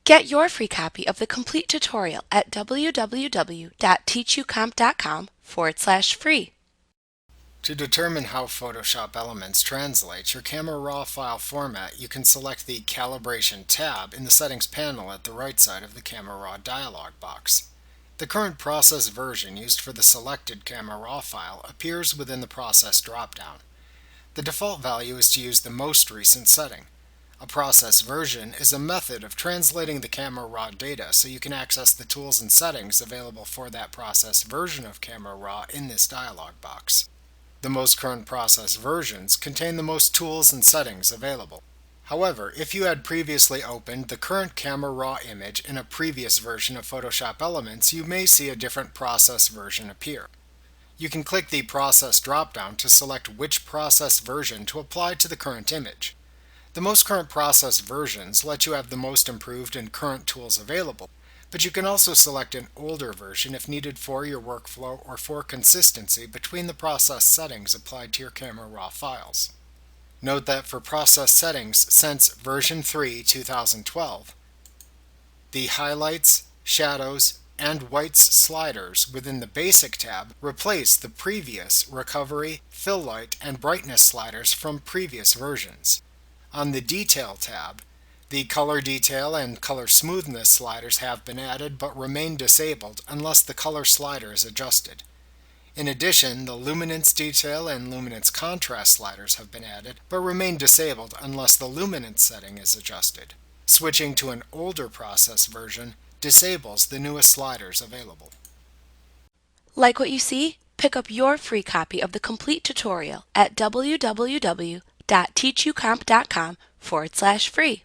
Get your free copy of the complete tutorial at www.teachucomp.com/free. To determine how Photoshop Elements translates your Camera Raw file format, you can select the Calibration tab in the Settings panel at the right side of the Camera Raw dialog box. The current process version used for the selected Camera Raw file appears within the Process dropdown. The default value is to use the most recent setting. A process version is a method of translating the Camera Raw data so you can access the tools and settings available for that process version of Camera Raw in this dialog box. The most current process versions contain the most tools and settings available. However, if you had previously opened the current Camera Raw image in a previous version of Photoshop Elements, you may see a different process version appear. You can click the Process dropdown to select which process version to apply to the current image. The most current process versions let you have the most improved and current tools available, but you can also select an older version if needed for your workflow or for consistency between the process settings applied to your Camera Raw files. Note that for process settings since version 3 2012, the highlights, shadows, and whites sliders within the Basic tab replace the previous recovery, fill light, and brightness sliders from previous versions. On the Detail tab, the color detail and color smoothness sliders have been added but remain disabled unless the color slider is adjusted. In addition, the luminance detail and luminance contrast sliders have been added but remain disabled unless the luminance setting is adjusted. Switching to an older process version disables the newest sliders available. Like what you see? Pick up your free copy of the complete tutorial at www.teachucomp.com/free.